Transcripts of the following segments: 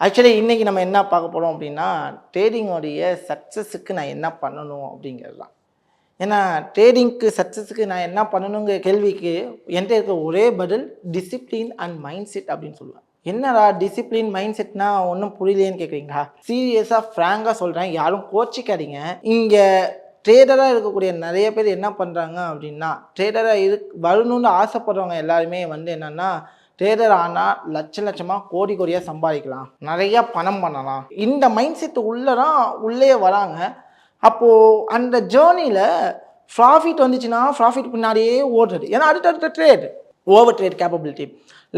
Actually இன்றைக்கி நம்ம என்ன பார்க்க போகிறோம் அப்படின்னா, ட்ரேடிங்கோடைய சக்ஸஸுக்கு நான் என்ன பண்ணணும் அப்படிங்கிறது தான். ஏன்னா ட்ரேடிங்க்கு சக்ஸஸுக்கு நான் என்ன பண்ணணுங்கிற கேள்விக்கு என்கிட்ட இருக்க ஒரே பதில் டிசிப்ளின் அண்ட் மைண்ட் செட் அப்படின்னு சொல்லுவேன். என்னடா டிசிப்ளின் மைண்ட் செட்னா ஒன்றும் புரியலேன்னு கேட்குறீங்களா? சீரியஸாக ஃப்ராங்காக சொல்கிறேன், யாரும் கோச்சிக்காதீங்க. இங்கே ட்ரேடராக இருக்கக்கூடிய நிறைய பேர் என்ன பண்ணுறாங்க அப்படின்னா, ட்ரேடராக வரணும்னு ஆசைப்படுறவங்க எல்லாருமே என்னென்னா, ட்ரேடர் ஆனால் லட்சமாக கோடியாக சம்பாதிக்கலாம், நிறையா பணம் பண்ணலாம், இந்த மைண்ட் செட்டு உள்ளே வராங்க. அப்போது அந்த ஜேர்னியில் ப்ராஃபிட் வந்துச்சுன்னா ப்ராஃபிட் பின்னாடியே ஓடுறது. ஏன்னா அடுத்த trade over trade capability.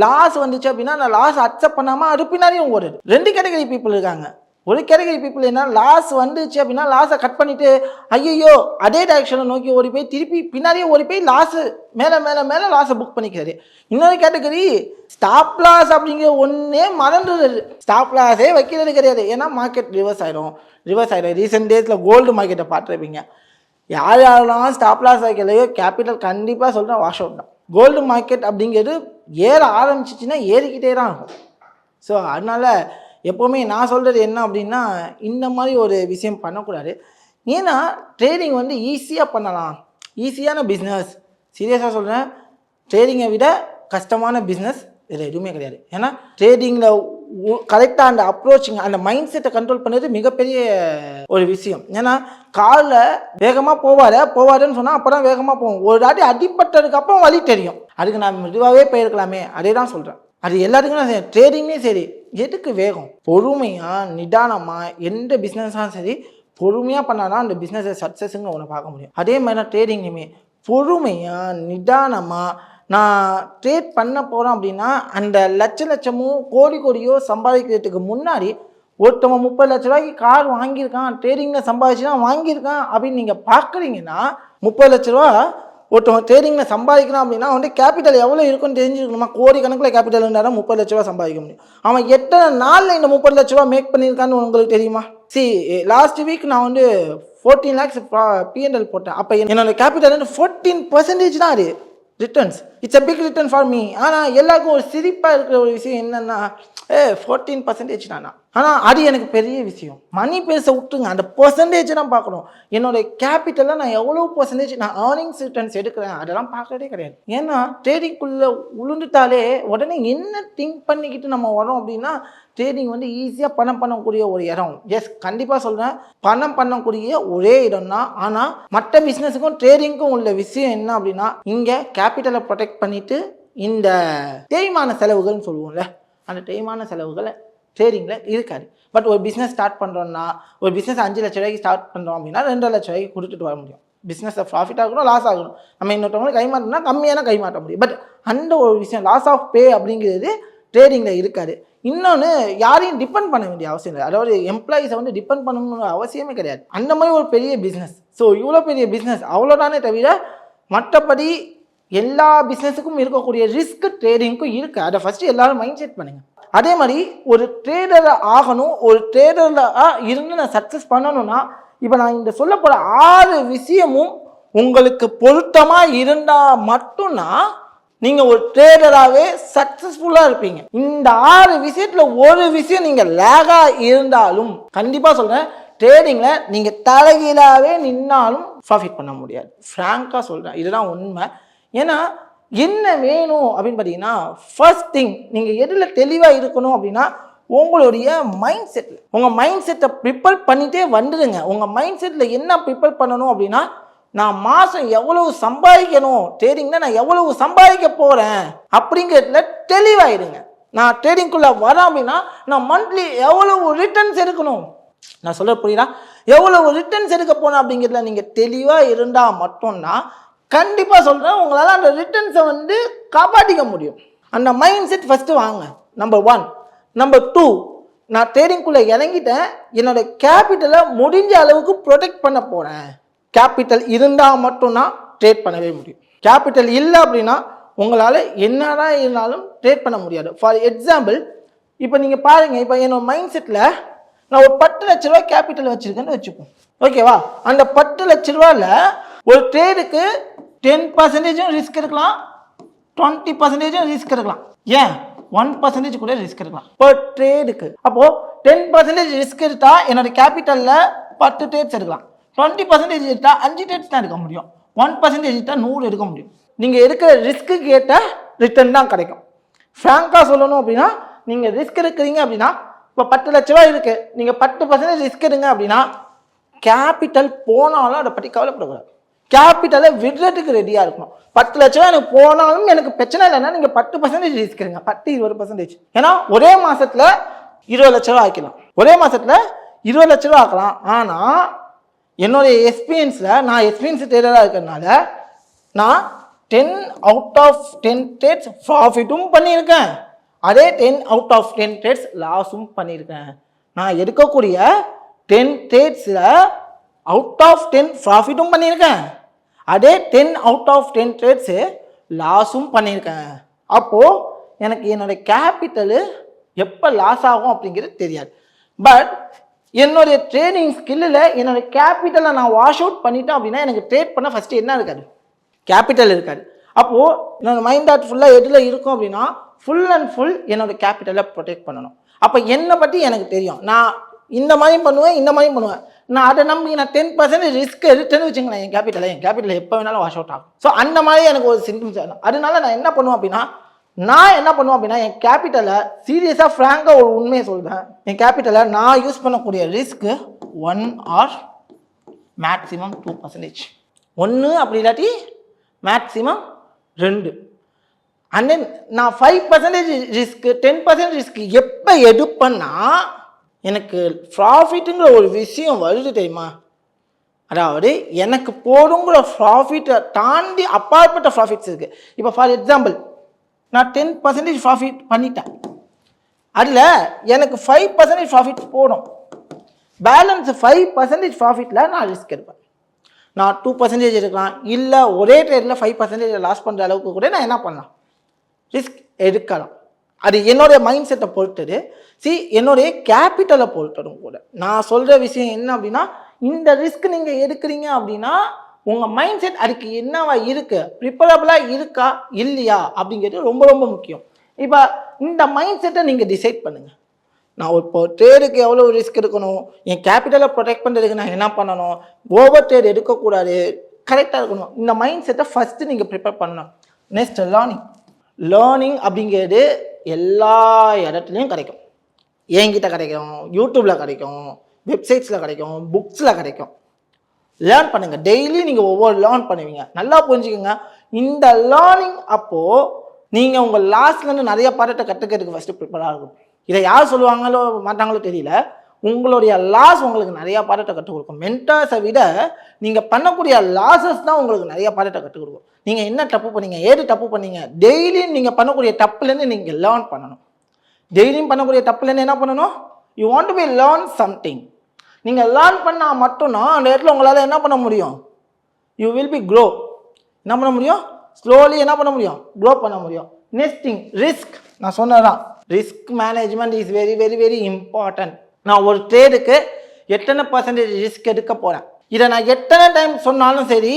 Loss வந்துச்சு அப்படின்னா நான் லாஸ் அக்செப்ட் பண்ணாமல் அது பின்னாடியும் ஓடுறது. 2 கேட்டகரி பீப்புள் இருக்காங்க. ஒரு கேட்டகரி பீப்புள் என்ன, லாஸ் வந்துச்சு அப்படின்னா லாஸை கட் பண்ணிவிட்டு ஐயோ அதே டைரக்ஷனை நோக்கி ஓடி போய் திருப்பி பின்னாடியே ஓடி போய் லாஸு மேலே லாஸை புக் பண்ணிக்கிறாரு. இன்னொரு கேட்டகரி ஸ்டாப் லாஸ் அப்படிங்கிற ஒன்றே மறந்துடுறது. ஸ்டாப் லாஸே வைக்கிறது கிடையாது. ஏன்னா மார்க்கெட் ரிவர்ஸ் ஆகிடும். ரீசெண்ட் டேஸில் கோல்டு மார்க்கெட்டை பார்த்துருப்பீங்க. யாரெல்லாம் ஸ்டாப் லாஸ் வைக்கலையோ கேபிட்டல் கண்டிப்பாக சொல்கிறேன் வாஷ் அவுட் தான். கோல்டு மார்க்கெட் அப்படிங்கிறது ஏற ஆரம்பிச்சிச்சின்னா ஏறிக்கிட்டே தான் இருக்கும். ஸோ அதனால் எப்போவுமே நான் சொல்கிறது என்ன அப்படின்னா, இந்த மாதிரி ஒரு விஷயம் பண்ணக்கூடாது. ஏன்னா ட்ரேடிங் ஈஸியாக பண்ணலாம், ஈஸியான பிஸ்னஸ். சீரியஸாக சொல்கிறேன், ட்ரேடிங்கை விட கஷ்டமான பிஸ்னஸ் இதில் எதுவுமே கிடையாது. ஏன்னா ட்ரேடிங்கில் கரெக்டாக அந்த அப்ரோச்சிங் அந்த மைண்ட் செட்டை கண்ட்ரோல் பண்ணுறது மிகப்பெரிய ஒரு விஷயம். ஏன்னா காரில் வேகமாக போவாதுன்னு சொன்னால் அப்போ தான் வேகமாக போவோம். ஒரு தாட்டி அடிப்பட்டதுக்கு அப்புறம் வழி தெரியும். அதுக்கு நான் மெதுவாகவே போயிருக்கலாமே, அதே தான் சொல்கிறேன். அது எல்லாத்துக்கும் நான் ட்ரேடிங்லேயும் சரி, எதுக்கு வேகம்? பொறுமையாக நிதானமாக எந்த பிஸ்னஸாக சரி பொறுமையாக பண்ணால் தான் அந்த பிஸ்னஸை சக்ஸஸ்ன்னு ஒன்று பார்க்க முடியும். அதே மாதிரி தான் ட்ரேடிங்லையுமே பொறுமையாக நிதானமாக நான் ட்ரேட் பண்ண போகிறோம் அப்படின்னா அந்த லட்சமோ கோடியோ சம்பாதிக்கிறதுக்கு முன்னாடி ஒருத்தவங்க 30 லட்ச ரூபாய்க்கு கார் வாங்கியிருக்கான், ட்ரேடிங்கில் சம்பாதிச்சுனா வாங்கியிருக்கான் அப்படின்னு நீங்கள் பார்க்குறீங்கன்னா, 30 லட்ச ரூபா ஒருத்தவங்க ட்ரேடிங்கில் சம்பாதிக்கிறான் அப்படின்னா கேபிட்டல் எவ்வளோ இருக்குன்னு தெரிஞ்சுக்கணுமா? கோடி கணக்கில் கேபிட்டல் இருந்தாலும் 30 லட்ச ரூபா சம்பாதிக்க முடியும். அவன் எத்தனை நாளில் இந்த 30 லட்ச ரூபா மேக் பண்ணியிருக்கான்னு உங்களுக்கு தெரியுமா? லாஸ்ட் வீக் நான் 14 lakhs P&L போட்டேன். அப்போ என்னோட கேபிட்டல் 14% தான் அது returns. It's a big return for me. ஆனால் எல்லாருக்கும் ஒரு சிரிப்பாக இருக்கிற ஒரு விஷயம் என்னென்னா, 14% தானா? ஆனால் அது எனக்கு பெரிய விஷயம். மணி பேச விட்டுருங்க, அந்த பர்சன்டேஜ் தான் பார்க்கணும். என்னோட கேபிட்டலில் நான் எவ்வளோ பர்சன்டேஜ் நான் ஏர்னிங்ஸ் ரிட்டர்ன்ஸ் எடுக்கிறேன் அதெல்லாம் பார்க்கறதே கிடையாது. ஏன்னா ட்ரேடிங்குள்ளே உளுந்துட்டாலே உடனே என்ன திங்க் பண்ணிக்கிட்டு நம்ம வரோம் அப்படின்னா, ட்ரேடிங் ஈஸியாக பணம் பண்ணக்கூடிய ஒரு இடம். எஸ், கண்டிப்பாக சொல்கிறேன், பணம் பண்ணக்கூடிய ஒரே இடம் தான். ஆனால் மற்ற பிஸ்னஸுக்கும் ட்ரேடிங்க்கும் உள்ள விஷயம் என்ன அப்படின்னா, இங்கே கேபிட்டலை ப்ரொடெக்ட் பண்ணிவிட்டு இந்த தேய்மான செலவுகள்னு சொல்லுவோம்ல, அந்த தேய்மான செலவுகளை ட்ரேடிங்கில் இருக்காது. பட் ஒரு பிஸ்னஸ் ஸ்டார்ட் பண்ணுறோன்னா, ஒரு பிஸ்னஸ் 5 லட்ச ரூபாய்க்கு ஸ்டார்ட் பண்ணுறோம் அப்படின்னா 2 லட்ச ரூபாய்க்கு கொடுத்துட்டு வர முடியும். பிஸ்னஸை ப்ராஃபிட் ஆகணும், லாஸ் ஆகணும். நம்ம இன்னொருத்தவங்களுக்கு கைமாட்டோம்னா கம்மியான கைமாட்ட முடியும். பட் அந்த ஒரு விஷயம் லாஸ் ஆஃப் பே அப்படிங்கிறது ட்ரேடிங்கில் இருக்காது. இன்னொன்று, யாரையும் டிபெண்ட் பண்ண வேண்டிய அவசியம் இல்லை. அதாவது எம்ப்ளாயிஸை டிபெண்ட் பண்ணணுங்கிற அவசியமே கிடையாது. அந்த மாதிரி ஒரு பெரிய பிஸ்னஸ். ஸோ இவ்வளோ பெரிய பிஸ்னஸ் அவ்வளோதானே தவிர மற்றபடி எல்லா பிஸ்னஸுக்கும் இருக்கக்கூடிய ரிஸ்க் ட்ரேடிங்க்கும் இருக்குது. அதை ஃபஸ்ட்டு எல்லோரும் மைண்ட் செட் பண்ணுங்கள். அதே மாதிரி ஒரு ட்ரேடராக ஆகணும், ஒரு ட்ரேடராக இருந்து நான் சக்ஸஸ் பண்ணணும்னா, இப்போ நான் இந்த சொல்ல போகிற 6 விஷயமும் உங்களுக்கு பொருத்தமாக இருந்தால் மட்டும்தான் நீங்கள் ஒரு ட்ரேடராகவே சக்ஸஸ்ஃபுல்லாக இருப்பீங்க. இந்த 6 விஷயத்தில் ஒரு விஷயம் நீங்கள் லேகாக இருந்தாலும், கண்டிப்பாக சொல்கிறேன், ட்ரேடிங்கில் நீங்கள் தலைகீழாகவே நின்னாலும் ப்ராஃபிட் பண்ண முடியாது. ஃப்ராங்காக சொல்கிறேன், இதுதான் உண்மை. ஏன்னா என்ன வேணும் அப்படின்னு பார்த்தீங்கன்னா, ஃபர்ஸ்ட் திங் நீங்கள் எதில் தெளிவாக இருக்கணும் அப்படின்னா, உங்களுடைய மைண்ட் செட்டில். உங்கள் மைண்ட் செட்டை ப்ரிப்பேர் பண்ணிகிட்டே வந்துடுங்க. உங்கள் மைண்ட் செட்டில் என்ன ப்ரிப்பேர் பண்ணணும் அப்படின்னா, நான் மாதம் எவ்வளவு சம்பாதிக்கணும், ட்ரேடிங்கில் நான் எவ்வளவு சம்பாதிக்க போகிறேன் அப்படிங்கிறதுல தெளிவாயிடுங்க. நான் ட்ரேடிங்குள்ளே வரேன் அப்படின்னா நான் மந்த்லி எவ்வளவு ரிட்டர்ன்ஸ் எடுக்கணும், நான் சொல்ல புரியுதா, எவ்வளவு ரிட்டர்ன்ஸ் எடுக்க போனேன் அப்படிங்கிறதுல நீங்கள் தெளிவாக இருந்தால் மட்டும்தான் கண்டிப்பாக சொல்கிறேன் உங்களால் அந்த ரிட்டர்ன்ஸை காப்பாற்றிக்க முடியும். அந்த மைண்ட் செட் ஃபஸ்ட்டு வாங்க. நம்பர் 1. நம்பர் 2, நான் ட்ரேடிங்குள்ளே இறங்கிட்டேன், என்னோட கேபிட்டலை முடிஞ்ச அளவுக்கு ப்ரொடெக்ட் பண்ண போகிறேன். கேபிட்டல் இருந்தால் மட்டும்தான் ட்ரேட் பண்ணவே முடியும். கேபிட்டல் இல்லை அப்படின்னா உங்களால் என்னதான் இருந்தாலும் ட்ரேட் பண்ண முடியாது. ஃபார் எக்ஸாம்பிள், இப்போ நீங்கள் பாருங்கள், இப்போ என்னோட மைண்ட் செட்டில் நான் ஒரு 10 லட்ச ரூபாய் கேபிட்டல் வச்சுருக்கேன்னு வச்சுப்போம், ஓகேவா? அந்த 10 லட்ச ரூபாயில் ஒரு ட்ரேடுக்கு 10% ரிஸ்க் இருக்கலாம், 20% ரிஸ்க் இருக்கலாம். ஏன் 1% கூட ரிஸ்க் எடுக்கலாம் பர் ட்ரேடுக்கு. அப்போது 10% ரிஸ்க் எடுத்தால் என்னோட கேபிட்டலில் 10 ட்ரேட்ஸ் எடுக்கலாம். 20% எடுத்தால் 5 ட்ரேட்ஸ் தான் எடுக்க முடியும். 1% எடுத்தால் 100 எடுக்க முடியும். நீங்கள் எடுக்கிற ரிஸ்க்கு ஏற்ற ரிட்டர்ன் தான் கிடைக்கும். ஃப்ராங்காக சொல்லணும் அப்படின்னா நீங்கள் ரிஸ்க் எடுக்கிறீங்க அப்படின்னா இப்போ 10 லட்ச ரூபா இருக்குது, நீங்கள் 10% ரிஸ்க் எடுங்க அப்படின்னா கேபிட்டல் போனாலும் அதை பற்றி கவலைப்படக்கூடாது. கேபிட்டலை விடுறதுக்கு ரெடியாக இருக்கணும். 10 லட்ச ரூபா எனக்கு போனாலும் எனக்கு பிரச்சனை இல்லைன்னா நீங்கள் 10% ரிஸ்க் எடுங்க, 10-20%. ஏன்னா ஒரே மாதத்தில் 20 லட்ச ரூபா ஆக்கலாம், ஒரே மாதத்தில் 20 லட்ச ரூபா ஆக்கலாம். ஆனால் என்னுடைய எக்ஸ்பீரியன்ஸில் நான் எக்ஸ்பீரியன்ஸ் ட்ரேடராக இருக்கிறதுனால நான் 10 out of 10 ட்ரேட்ஸ் ப்ராஃபிட்டும் பண்ணியிருக்கேன், அதே 10 out of 10 ட்ரேட்ஸ் லாஸும் பண்ணியிருக்கேன். நான் எடுக்கக்கூடிய 10 ட்ரேட்ஸில் அவுட் ஆஃப் 10 ப்ராஃபிட்டும் பண்ணியிருக்கேன், அதே 10 out of 10 ட்ரேட்ஸு லாஸும் பண்ணியிருக்கேன். அப்போது எனக்கு என்னுடைய கேபிட்டலு எப்போ லாஸ் ஆகும் அப்படிங்கிறது தெரியாது. பட் என்னுடைய ட்ரேடிங் ஸ்கில்லில் என்னுடைய கேபிட்டலை நான் வாஷ் அவுட் பண்ணிட்டேன் அப்படின்னா எனக்கு ட்ரேட் பண்ண ஃபஸ்ட்டு என்ன இருக்காது, கேபிட்டல் இருக்காது. அப்போது என்னோடய மைண்ட் தாட் ஃபுல்லாக எதில் இருக்கும் அப்படின்னா ஃபுல் அண்ட் ஃபுல் என்னோடய கேபிட்டலை ப்ரொடெக்ட் பண்ணணும். அப்போ என்னை பற்றி எனக்கு தெரியும், நான் இந்த மாதிரி பண்ணுவேன், இந்த மாதிரி பண்ணுவேன். நான் அதை நம்பி நான் 10% ரிஸ்க் எடுத்துன்னு வச்சுங்களேன், என் கேபிட்டலை எப்போ வேணாலும் வாஷ் அவுட் ஆகும். ஸோ அந்த மாதிரி எனக்கு ஒரு சிம்டம்ஸ் வேணும். அதனால நான் என்ன பண்ணுவேன் அப்படின்னா என் கேபிட்டலை சீரியஸாக ஃப்ராங்காக ஒரு உண்மையை சொல்கிறேன். என் கேபிட்டலை நான் யூஸ் பண்ணக்கூடிய ரிஸ்க்கு 1 or மேக்ஸிமம் 2%. 1 அப்படி இல்லாட்டி மேக்ஸிமம் 2. அண்ட் தென் நான் 5% ரிஸ்க்கு 10% ரிஸ்க்கு எப்போ எடுப்பேன்னா எனக்கு ப்ராஃபிட்டுங்கிற ஒரு விஷயம் வருது தெரியுமா. அதாவது எனக்கு போடுங்கிற ப்ராஃபிட்டை தாண்டி அப்பாற்பட்ட ப்ராஃபிட்ஸ் இருக்குது. இப்போ ஃபார் எக்ஸாம்பிள் நான் 10% ப்ராஃபிட் பண்ணிட்டேன், அதில் எனக்கு 5% ப்ராஃபிட் போடும், பேலன்ஸ் 5% ப்ராஃபிட்டில் நான் ரிஸ்க் எடுப்பேன். நான் 2% எடுக்கலாம், இல்லை ஒரே ட்ரேடில் 5% லாஸ் பண்ணுற அளவுக்கு கூட நான் என்ன பண்ணலாம், ரிஸ்க் எடுக்கலாம். அது என்னுடைய மைண்ட் செட்டை பொறுத்தது. என்னுடைய கேபிட்டலை பொறுத்ததும் கூட. நான் சொல்கிற விஷயம் என்ன அப்படின்னா இந்த ரிஸ்க் நீங்கள் எடுக்கிறீங்க அப்படின்னா உங்கள் மைண்ட் செட் அதுக்கு என்னவா இருக்குது, ப்ரிப்பரபிளாக இருக்கா இல்லையா அப்படிங்கிறது ரொம்ப ரொம்ப முக்கியம். இப்போ இந்த மைண்ட் செட்டை நீங்கள் டிசைட் பண்ணுங்கள். நான் இப்போ ட்ரேடுக்கு எவ்வளோ ரிஸ்க் எடுக்கணும், என் கேபிட்டலை ப்ரொடெக்ட் பண்ணுறதுக்கு நான் என்ன பண்ணணும், ஓவர் ட்ரேட் எடுக்கக்கூடாது, கரெக்டாக இருக்கணும். இந்த மைண்ட் செட்டை ஃபஸ்ட்டு நீங்கள் ப்ரிப்பேர் பண்ணணும். நெக்ஸ்ட் லேர்னிங் அப்படிங்கிறது எல்லா இடத்துலையும் கிடைக்கும். என்கிட்ட கிடைக்கும், யூடியூப்பில் கிடைக்கும், வெப்சைட்ஸில் கிடைக்கும், புக்ஸில் கிடைக்கும். லேர்ன் பண்ணுங்கள். டெய்லி நீங்கள் ஒவ்வொரு லேர்ன் பண்ணுவீங்க. நல்லா புரிஞ்சுக்கோங்க. இந்த லேர்னிங் அப்போது நீங்கள் உங்கள் லாஸ்ட்லேருந்து நிறைய பாடத்தை கற்றுக்கிறதுக்கு ஃபஸ்ட்டு ப்ரிப்பேராக இருக்கும். இதை யார் சொல்லுவாங்களோ மாட்டாங்களோ தெரியல, உங்களுடைய லாஸ் உங்களுக்கு நிறையா பாடத்தை கற்றுக் கொடுக்கும். மென்டாஸை விட நீங்கள் பண்ணக்கூடிய லாஸஸ் தான் உங்களுக்கு நிறைய பாடத்தை கற்றுக் கொடுக்கும். நீங்கள் என்ன தப்பு பண்ணீங்க, ஏது தப்பு பண்ணீங்க, டெய்லியும் நீங்கள் பண்ணக்கூடிய தப்புலேருந்து நீங்கள் லேர்ன் பண்ணணும். டெய்லியும் பண்ணக்கூடிய தப்புலேருந்து என்ன பண்ணணும், you want to B learn something. நீங்கள் லேர்ன் பண்ணால் மட்டும்தான் அந்த இடத்துல உங்களால் என்ன பண்ண முடியும், யூ வில் பி க்ரோ. என்ன பண்ண முடியும், ஸ்லோலி என்ன பண்ண முடியும், க்ரோ பண்ண முடியும். Next thing risk. நான் சொன்னதான் risk management is very very very important. நான் ஒரு ட்ரேடுக்கு எத்தனை % ரிஸ்க் எடுக்க போகிறேன், இதை நான் எத்தனை டைம் சொன்னாலும் சரி,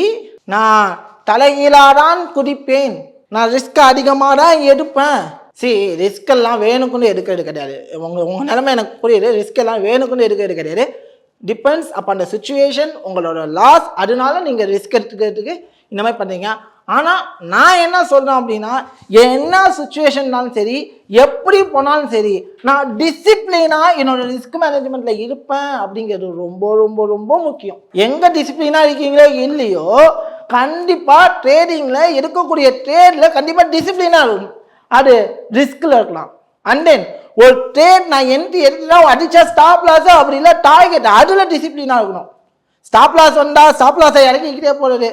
நான் தலைகீழாக தான் குதிப்பேன், நான் ரிஸ்க் அதிகமாக தான் எடுப்பேன். ரிஸ்க் எல்லாம் வேணுக்குன்னு எடுக்கிறது கிடையாது. உங்கள் நிலைமை எனக்கு புரியுது. ரிஸ்க் எல்லாம் வேணுக்குன்னு எடுக்கிறது கிடையாது. டிபெண்ட்ஸ் அப்பான் த சிச்சுவேஷன், உங்களோட லாஸ். அதனால நீங்கள் ரிஸ்க் எடுத்துக்கிறதுக்கு இந்த மாதிரி பண்ணுறீங்க. ஆனால் நான் என்ன சொல்கிறேன் அப்படின்னா என்ன சுச்சுவேஷன்னாலும் சரி, எப்படி போனாலும் சரி, நான் டிசிப்ளினாக என்னோட ரிஸ்க் மேனேஜ்மெண்ட்டில் இருப்பேன் அப்படிங்கிறது ரொம்ப ரொம்ப ரொம்ப முக்கியம். எங்கே டிசிப்ளினாக இருக்கீங்களோ இல்லையோ, கண்டிப்பாக ட்ரேடிங்கில் எடுக்கக்கூடிய ட்ரேடில் கண்டிப்பாக டிசிப்ளினாக இருக்கும். அது ரிஸ்கில் இருக்கலாம். அண்ட் தென் ஒரு ட்ரேட் நான் எடுத்துட்டா அடிச்சா ஸ்டாப் லாஸோ அப்படி இல்லை டார்கெட், அதில் டிசிப்ளினாக இருக்கணும். ஸ்டாப் லாஸ் வந்தால் ஸ்டாப் லாஸை இறக்கிக்கிட்டே போகிறது,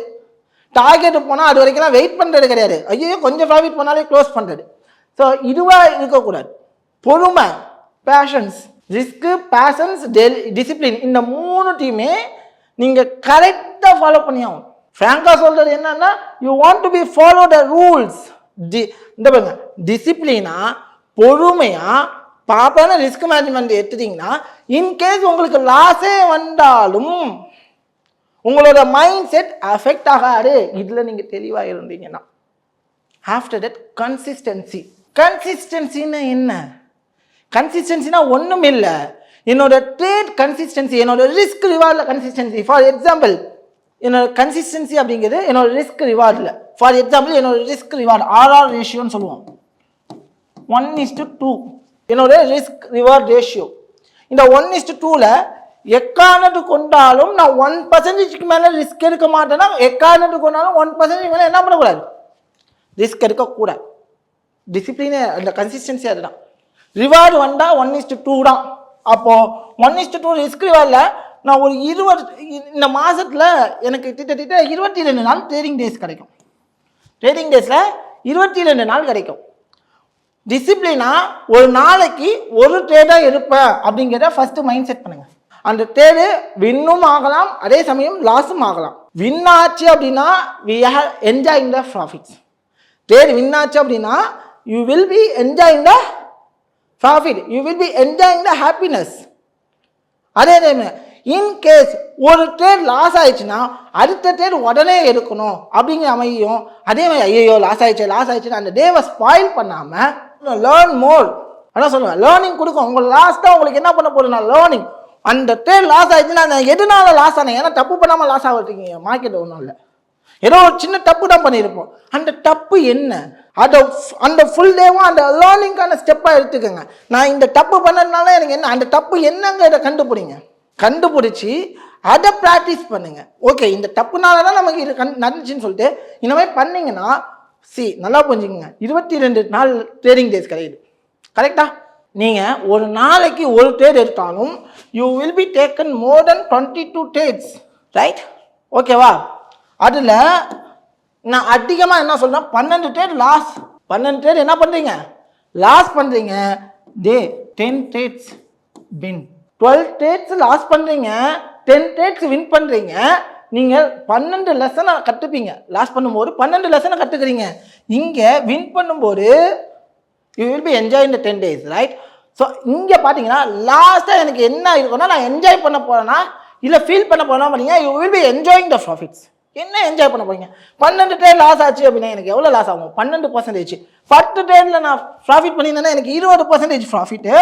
டார்கெட்டு போனால் அது வரைக்கும் வெயிட் பண்ணுறது கிடையாது, ஐயோ கொஞ்சம் ப்ராஃபிட் பண்ணாலே க்ளோஸ் பண்ணுறது. ஸோ இதுவாக இருக்கக்கூடாது. பொறுமை, பேஷன்ஸ், ரிஸ்க்கு, பேஷன்ஸ், டிசிப்ளின், இந்த 3 நீங்கள் கரெக்டாக ஃபாலோ பண்ணி ஆகும். ஃப்ராங்காக சொல்கிறது என்னன்னா, you want to B follow the rules. இந்த பாருங்க, டிசிப்ளினா பொறுமையாக ப்ராப்பரான ரிஸ்க் மேனேஜ்மெண்ட் எடுத்துட்டிங்கன்னா இன்கேஸ் உங்களுக்கு லாஸே வந்தாலும் உங்களோட மைண்ட் செட் அஃபெக்ட் ஆகாது. இதில் நீங்கள் தெளிவாக இருந்தீங்கன்னா. After that consistency. கன்சிஸ்டன்சின்னா என்ன? கன்சிஸ்டன்சினா ஒன்றும் இல்லை, என்னோட ட்ரேட் கன்சிஸ்டன்சி, என்னோட ரிஸ்க் ரிவார்டில் கன்சிஸ்டன்சி. ஃபார் எக்ஸாம்பிள் என்னோட கன்சிஸ்டன்சி அப்படிங்கிறது என்னோட ரிஸ்க் ரிவார்டில். ஃபார் எக்ஸாம்பிள் என்னோட ரிஸ்க் ரிவார்டு ஆர்ஆர் ரேஷியோன்னு சொல்லுவோம், 1:2 என்னோட ரிஸ்க் ரிவார்ட் ரேஷியோ. இந்த 1:2ல் எக்காரணத்து கொண்டாலும் நான் 1%க்கு மேலே ரிஸ்க் எடுக்க மாட்டேன்னா, எக்காரணத்து கொண்டாலும் 1% மேலே என்ன பண்ணக்கூடாது, ரிஸ்க் எடுக்கக்கூடாது. டிசிப்ளினே அந்த கன்சிஸ்டன்சி அதுதான். ரிவார்டு வந்தால் 1:2 தான். அப்போது 1:2 ரிஸ்க் ரிவார்டில் நான் ஒரு 20 இந்த மாதத்தில் எனக்கு கிட்டத்தட்ட 22 நாள் ட்ரேடிங் டேஸ் கிடைக்கும். ட்ரேடிங் டேஸில் 22 நாள் கிடைக்கும். டிசிப்ளினா ஒரு நாளைக்கு ஒரு ட்ரேடாக எடுப்பேன் அப்படிங்கிறத ஃபஸ்ட்டு மைண்ட் செட் பண்ணுங்கள். அந்த ட்ரேடு வின்னும் ஆகலாம், அதே சமயம் லாஸும் ஆகலாம். வின் ஆச்சு அப்படின்னா we are enjoying the profits. Trade win ஆச்சு அப்படின்னா you will be enjoying the profit, you will be enjoying the happiness. அதே டைம் இன்கேஸ் ஒரு ட்ரேட் லாஸ் ஆயிடுச்சுன்னா அடுத்த ட்ரேட் உடனே எடுக்கணும் அப்படிங்கிற அமையும். அதே மாதிரி ஐயோ லாஸ் ஆயிடுச்சுன்னு அந்த டேவை ஸ்பாயில் பண்ணாமல் லேர்ன் மோர். அதான் சொல்லுவேன், லேர்னிங் கொடுக்கும். உங்களுக்கு லாஸ்ட்டாக உங்களுக்கு என்ன பண்ண போறதுன்னா லேர்னிங். அந்த ட்ரேட் லாஸ் ஆயிடுச்சுன்னா நான் எதனால லாஸ் ஆனேன், ஏன்னா தப்பு பண்ணாமல் லாஸ் ஆகிட்டீங்க மார்க்கெட் ஒன்றும் இல்லை, ஏதோ ஒரு சின்ன தப்பு தான் பண்ணியிருப்போம். அந்த தப்பு என்ன, அந்த ஃபுல் டேவும் அந்த லேர்னிங்கான ஸ்டெப்பாக எடுத்துக்கோங்க. நான் இந்த தப்பு பண்ணதுனால எனக்கு என்ன, அந்த தப்பு என்னங்கிறத கண்டுபிடிச்சி அதை ப்ராக்டிஸ் பண்ணுங்க. ஓகே, இந்த தப்புனால தான் நமக்கு இது நடந்துச்சுன்னு சொல்லிட்டு இந்த மாதிரி பண்ணிங்கன்னா நல்லா புரிஞ்சுக்கங்க, 22 நாள் ட்ரேடிங் டேஸ் கிடையாது. கரெக்டா? நீங்கள் ஒரு நாளைக்கு ஒரு ட்ரேட் எடுத்தாலும் you will be taken more than 22 trades, right? ஓகேவா? அதில் நான் அதிகமாக என்ன சொல்கிறேன், 12 ட்ரேட் லாஸ். 12 ட்ரேட் என்ன பண்ணுறீங்க, லாஸ் பண்ணுறீங்க. 10 ட்ரேட்ஸ் வின். 12 ட்ரேட்ஸ் லாஸ் பண்ணுறீங்க, 10 ட்ரேட்ஸ் வின் பண்ணுறீங்க. நீங்கள் 12 லெசனை கற்றுப்பீங்க. லாஸ் பண்ணும்போது 12 லெசனை கற்றுக்குறீங்க. இங்கே வின் பண்ணும்போது யூ வில் பி என்ஜாய் இந்த 10 days, ரைட்? ஸோ இங்கே பார்த்தீங்கன்னா லாஸ்ட்டாக எனக்கு என்ன இருக்குன்னா, நான் என்ஜாய் பண்ண போகிறேன்னா இல்லை ஃபீல் பண்ண போகிறேன்னா பார்த்தீங்கன்னா you will be enjoying the profits. என்ன என்ஜாய் பண்ண போறீங்க? 12 ட்ரேட் லாஸ் ஆச்சு அப்படின்னா எனக்கு எவ்வளோ லாஸ் ஆகும்? 12%. 10 ட்ரேடில் நான் ப்ராஃபிட் பண்ணியிருந்தேன்னா எனக்கு 20% ப்ராஃபிட்டு,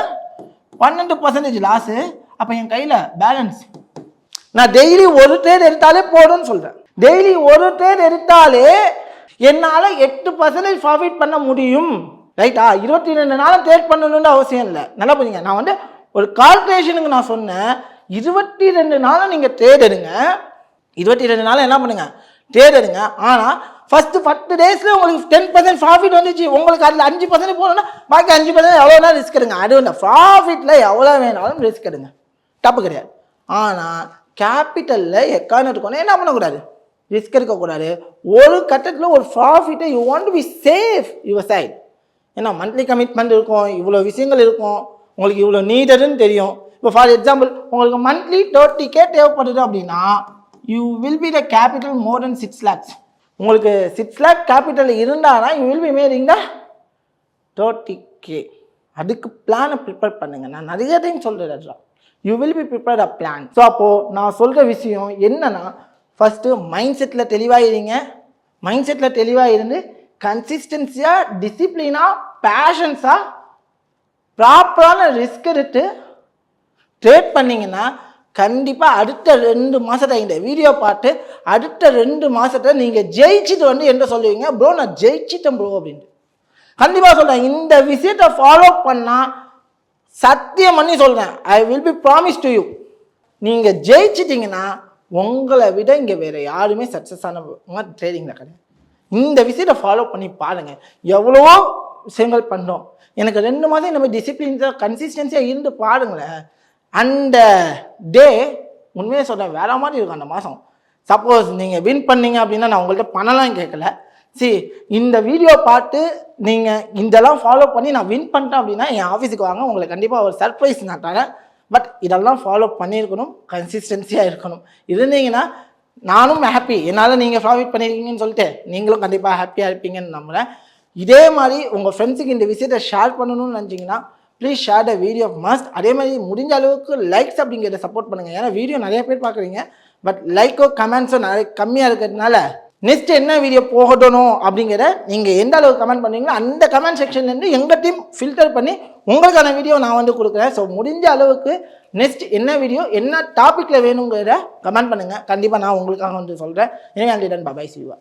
12% லாஸு. அப்போ என் கையில் பேலன்ஸ். நான் டெய்லி ஒரு ட்ரேட் எடுத்தாலே போதும்னு சொல்கிறேன். டெய்லி ஒரு ட்ரேட் எடுத்தாலே என்னால் 8% ப்ராஃபிட் பண்ண முடியும், ரைட்டா? 22 நாளும் ட்ரேட் பண்ணணும்னு அவசியம் இல்லை. நல்லா புரியுங்க. நான் வந்து ஒரு கால்குலேஷனுக்கு நான் சொன்னேன், 22 நாளும் நீங்கள் ட்ரேட் எடுங்க. 22 நாளும் என்ன பண்ணுங்க, ட்ரேட் எடுங்க. ஆனால் ஃபஸ்ட்டு 10 டேஸில் உங்களுக்கு 10% ப்ராஃபிட் வந்துச்சு. உங்களுக்கு அதில் 5% போகணுன்னா பாக்கி 5% எவ்வளோனா ரிஸ்க் எடுங்க. அது இந்த ப்ராஃபிட்டில் எவ்வளோ வேணாலும் ரிஸ்க் எடுங்க, தப்பு கிடையாது. ஆனால் கேபிட்டலில் எக்கான இருக்கணும் என்ன பண்ணக்கூடாது, ரிஸ்க் எடுக்கக்கூடாது. ஒரு கட்டத்தில் ஒரு ப்ராஃபிட்டை you want to be safe your side. ஏன்னா மந்த்லி கமிட்மெண்ட் இருக்கும், இவ்வளோ விஷயங்கள் இருக்கும், உங்களுக்கு இவ்வளோ நீடடுன்னு தெரியும். இப்போ ஃபார் எக்ஸாம்பிள் உங்களுக்கு மந்த்லி 30K தேவைப்படுது அப்படின்னா you will be the capital more then 6 lakhs. உங்களுக்கு 6 lakh கேபிட்டல் இருந்தானா you will be meeting the 30K. அதுக்கு பிளானை ப்ரிப்பேர் பண்ணுங்க. நான் நிறைய டைம் சொல்கிறேன், you will be prepare a plan. So அப்போது நான் சொல்கிற விஷயம் என்னன்னா, ஃபஸ்ட்டு மைண்ட் செட்டில் தெளிவாகிடுங்க. மைண்ட் செட்டில் தெளிவாக இருந்து கன்சிஸ்டன்சியாக, டிசிப்ளினாக, பேஷன்ஸாக, ப்ராப்பரான ரிஸ்க் எடுத்து ட்ரேட் பண்ணிங்கன்னா கண்டிப்பாக அடுத்த 2 மாதத்தை இந்த வீடியோ பார்த்து அடுத்த 2 மாதத்தை நீங்கள் ஜெயிச்சுட்டு வந்து என்ன சொல்லுவீங்க, ப்ரோ நான் ஜெயிச்சிட்டேன் ப்ரோ அப்படின்ட்டு. கண்டிப்பாக சொல்கிறேன், இந்த விஷயத்தை ஃபாலோ பண்ணால் சத்தியம் பண்ணி சொல்கிறேன், I will be promise to you, நீங்கள் ஜெயிச்சிட்டிங்கன்னா உங்களை விட இங்கே வேறு யாருமே சக்ஸஸ் ஆன ட்ரேடிங்கில் கிடையாது. இந்த விஷயத்தை ஃபாலோ பண்ணி பாருங்கள். எவ்வளவோ விஷயங்கள் பண்ணோம். எனக்கு 2 மாதம் இந்த மாதிரி டிசிப்ளின்ஸாக கன்சிஸ்டன்சியாக இருந்து பாருங்களேன். அந்த டே உண்மையாக சொல்கிறேன் வேற மாதிரி இருக்கும் அந்த மாதம். சப்போஸ் நீங்கள் வின் பண்ணீங்க அப்படின்னா நான் உங்கள்கிட்ட பணம்லாம் கேட்கல. இந்த வீடியோ பார்த்து நீங்கள் இதெல்லாம் ஃபாலோ பண்ணி நான் வின் பண்ணிட்டேன் அப்படின்னா என் ஆஃபீஸுக்கு வாங்க, உங்களுக்கு கண்டிப்பாக ஒரு சர்ப்ரைஸ் நான் தரேன். பட் இதெல்லாம் ஃபாலோ பண்ணியிருக்கணும், கன்சிஸ்டன்சியாக இருக்கணும். இருந்தீங்கன்னா நானும் ஹாப்பி, என்னால் நீங்கள் ப்ராஃபிட் பண்ணியிருக்கீங்கன்னு சொல்லிட்டு நீங்களும் கண்டிப்பாக ஹாப்பியாக இருப்பீங்கன்னு நம்புகிறேன். இதே மாதிரி உங்கள் ஃப்ரெண்ட்ஸுக்கு இந்த விஷயத்தை ஷேர் பண்ணணும்னு நினச்சிங்கன்னா please share the video must. அதே மாதிரி முடிஞ்ச அளவுக்கு லைக்ஸ் அப்படிங்கிறத சப்போர்ட் பண்ணுங்கள். ஏன்னா வீடியோ நிறைய பேர் பார்க்குறீங்க, பட் லைக்கோ கமெண்ட்ஸோ நிறைய கம்மியாக இருக்கிறதுனால நெக்ஸ்ட் என்ன வீடியோ போகணும் அப்படிங்கிற நீங்கள் எந்த அளவுக்கு கமெண்ட் பண்ணுவீங்களோ அந்த கமெண்ட் செக்ஷன்லேருந்து எங்கள் டீம் ஃபில்டர் பண்ணி உங்களுக்கான வீடியோ நான் வந்து கொடுக்குறேன். ஸோ முடிஞ்ச அளவுக்கு நெக்ஸ்ட் என்ன வீடியோ என்ன டாப்பிக்கில் வேணுங்கிறத கமெண்ட் பண்ணுங்கள். கண்டிப்பாக நான் உங்களுக்காக வந்து சொல்கிறேன். எனவே பாய் சிவா.